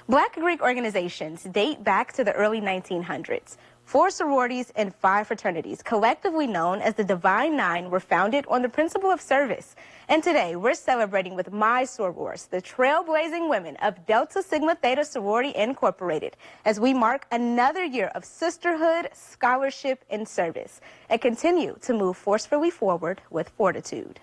Black Greek organizations date back to the early 1900s. 4 sororities and 5 fraternities, collectively known as the Divine Nine, were founded on the principle of service. And today, we're celebrating with my sorors, the trailblazing women of Delta Sigma Theta Sorority Incorporated, as we mark another year of sisterhood, scholarship, and service, and continue to move forcefully forward with fortitude.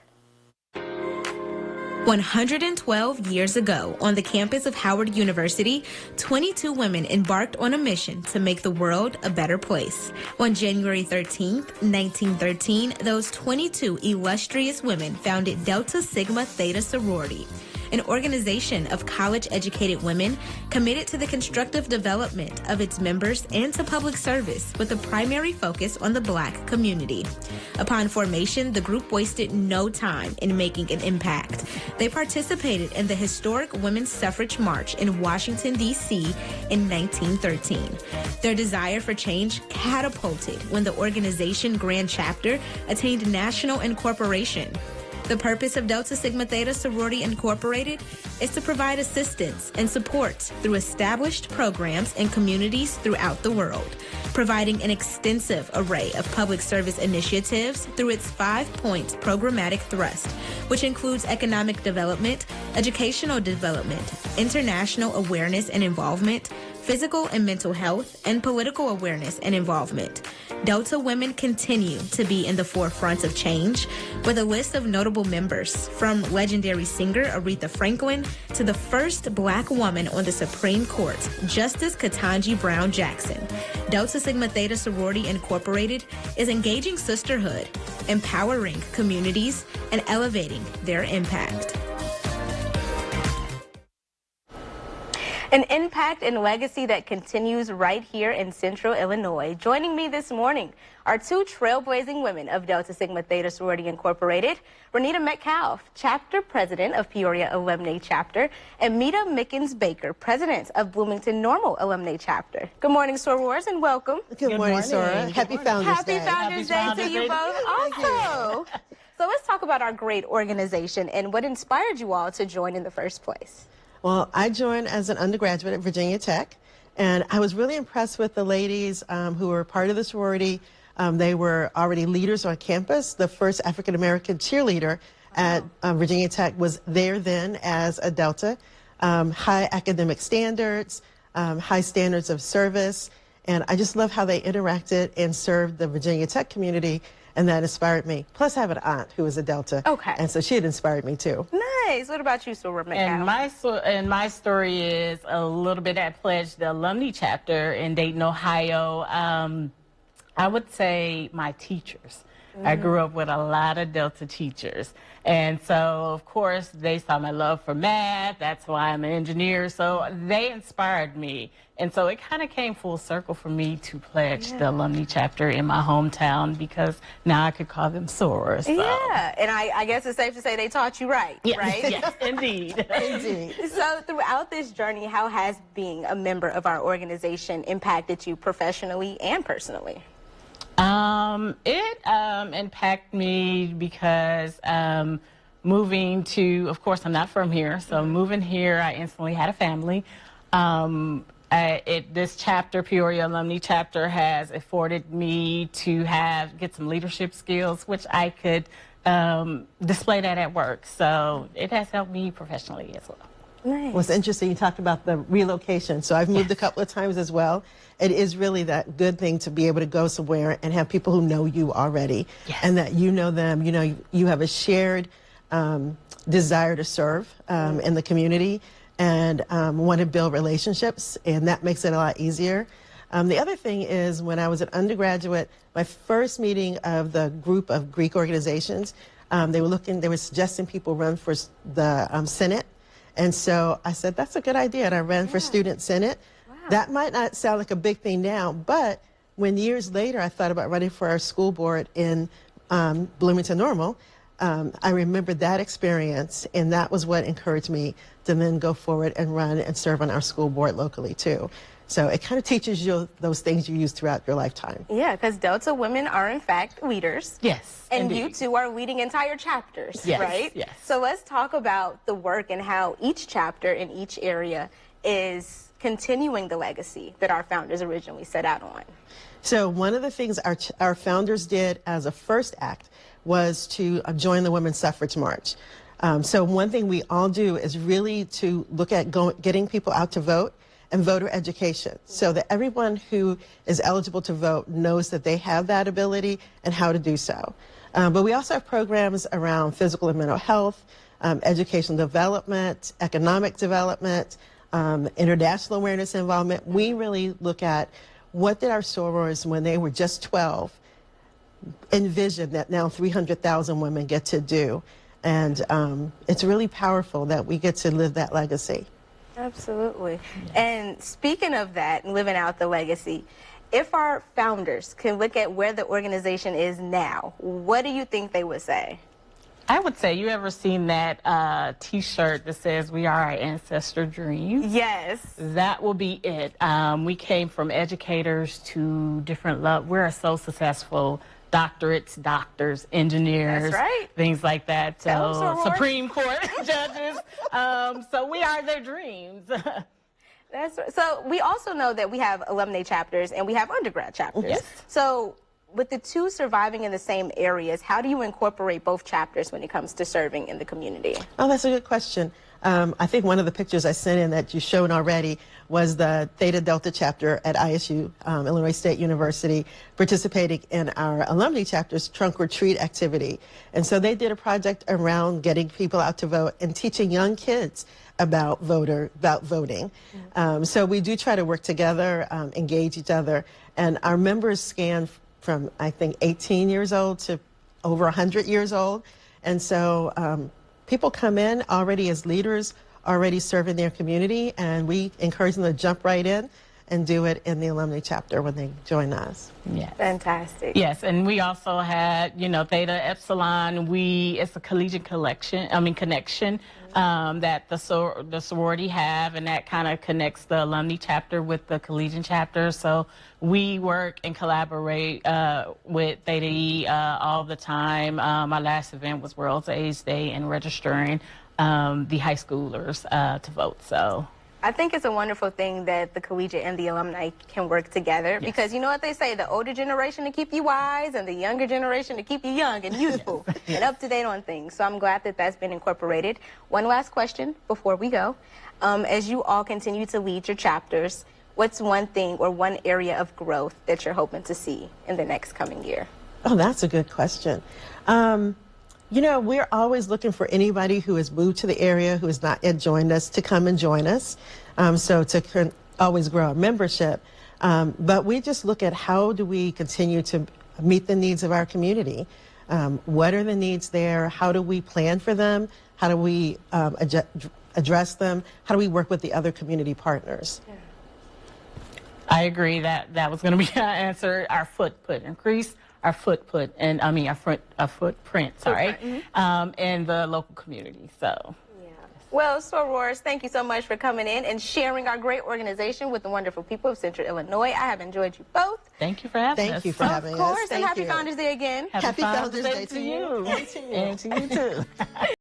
112 years ago, on the campus of Howard University, 22 women embarked on a mission to make the world a better place. On January 13th, 1913, those 22 illustrious women founded Delta Sigma Theta Sorority, an organization of college-educated women committed to the constructive development of its members and to public service, with a primary focus on the Black community. Upon formation, the group wasted no time in making an impact. They participated in the historic Women's Suffrage March in Washington, D.C. in 1913. Their desire for change catapulted when the organization Grand Chapter attained national incorporation. The purpose of Delta Sigma Theta Sorority Incorporated is to provide assistance and support through established programs in communities throughout the world, providing an extensive array of public service initiatives through its 5-point programmatic thrust, which includes economic development, educational development, international awareness and involvement, physical and mental health, and political awareness and involvement. Delta women continue to be in the forefront of change, with a list of notable members, from legendary singer Aretha Franklin to the first Black woman on the Supreme Court, Justice Ketanji Brown Jackson. Delta Sigma Theta Sorority Incorporated is engaging sisterhood, empowering communities, and elevating their impact. An impact and legacy that continues right here in Central Illinois. Joining me this morning are 2 trailblazing women of Delta Sigma Theta Sorority Incorporated, Renita Metcalf, Chapter President of Peoria Alumni Chapter, and Meta Mickens-Baker, President of Bloomington Normal Alumni Chapter. Good morning, sorors, and welcome. Good morning, Sora. Happy Founders Day. Happy Founders Day to you both also. So let's talk about our great organization and what inspired you all to join in the first place. Well, I joined as an undergraduate at Virginia Tech, and I was really impressed with the ladies who were part of the sorority. They were already leaders on campus. The first African-American cheerleader at Virginia Tech was there then as a Delta. High academic standards, high standards of service, and I just love how they interacted and served the Virginia Tech community, and that inspired me. Plus, I have an aunt who is a Delta, and so she had inspired me too. Nice. What about you, Soror McCall? And my story is a little bit at Pledge, the alumni chapter in Dayton, Ohio. I would say my teachers. I grew up with a lot of Delta teachers. And so, of course, they saw my love for math. That's why I'm an engineer. So they inspired me. And so it kind of came full circle for me to pledge the alumni chapter in my hometown, because now I could call them sorors. So. Yeah, and I guess it's safe to say they taught you right, right? Yes, indeed. Indeed. So throughout this journey, how has being a member of our organization impacted you professionally and personally? It impacted me because moving to, of course, I'm not from here, so moving here, I instantly had a family. This chapter, Peoria Alumni Chapter, has afforded me to get some leadership skills, which I could display that at work. So it has helped me professionally as well. Nice. What's interesting, you talked about the relocation. So I've moved a couple of times as well. It is really that good thing to be able to go somewhere and have people who know you already, and that you know them. You know, you have a shared desire to serve in the community, and want to build relationships, and that makes it a lot easier. The other thing is, when I was an undergraduate, my first meeting of the group of Greek organizations, they were suggesting people run for the Senate. And so I said, that's a good idea. And I ran for Student Senate. Wow. That might not sound like a big thing now, but when years later I thought about running for our school board in Bloomington Normal, I remembered that experience, and that was what encouraged me to then go forward and run and serve on our school board locally too. So it kind of teaches you those things you use throughout your lifetime. Yeah, because Delta women are in fact leaders. Yes, and indeed. you two are leading entire chapters, right? Yes. So let's talk about the work and how each chapter in each area is continuing the legacy that our founders originally set out on? So one of the things our founders did as a first act was to join the Women's Suffrage March. So one thing we all do is really to look at getting people out to vote and voter education, so that everyone who is eligible to vote knows that they have that ability and how to do so. But we also have programs around physical and mental health, educational development, economic development, international awareness involvement. We really look at what did our sorors, when they were just 12, envision that now 300,000 women get to do. And it's really powerful that we get to live that legacy. Absolutely. Yes. And speaking of that, living out the legacy, if our founders can look at where the organization is now, what do you think they would say? I would say, you ever seen that T-shirt that says, "We are our ancestor dreams"? Yes. That will be it. We came from educators to different we're so successful. Doctorates, doctors, engineers, that's right, things like that. So Supreme Court judges. So we are their dreams. That's right. So we also know that we have alumni chapters and we have undergrad chapters. Yes. So with the two surviving in the same areas, how do you incorporate both chapters when it comes to serving in the community? Oh, that's a good question. I think one of the pictures I sent in that you've shown already was the Theta Delta chapter at ISU, Illinois State University, participating in our alumni chapter's trunk or treat activity. And so they did a project around getting people out to vote and teaching young kids about voting. Mm-hmm. So we do try to work together, engage each other, and our members scan from, I think, 18 years old to over 100 years old. And so people come in already as leaders, already serving their community, and we encourage them to jump right in and do it in the alumni chapter when they join us. Yes. Fantastic. Yes, and we also had, Theta Epsilon. It's a collegiate connection that the sorority have, and that kind of connects the alumni chapter with the collegiate chapter. So we work and collaborate with Theta E all the time. My last event was World's AIDS Day and registering the high schoolers to vote. So I think it's a wonderful thing that the collegiate and the alumni can work together, yes, because you know what they say, the older generation to keep you wise and the younger generation to keep you young and youthful and up to date on things. So I'm glad that that's been incorporated. One last question before we go. As you all continue to lead your chapters, what's one thing or one area of growth that you're hoping to see in the next coming year? Oh, that's a good question. We're always looking for anybody who has moved to the area, who has not yet joined us, to come and join us. So to always grow our membership. But we just look at how do we continue to meet the needs of our community. What are the needs there? How do we plan for them? How do we address them? How do we work with the other community partners? Yeah. I agree that was going to be our answer. Our footprint increase. Our footprint, and our footprint, in the local community. So, yeah. Well, sorors, thank you so much for coming in and sharing our great organization with the wonderful people of Central Illinois. I have enjoyed you both. Thank you for having us. Thank you for having us. Of course, and happy Founders Day again. Happy Founders Day to you. And to you too.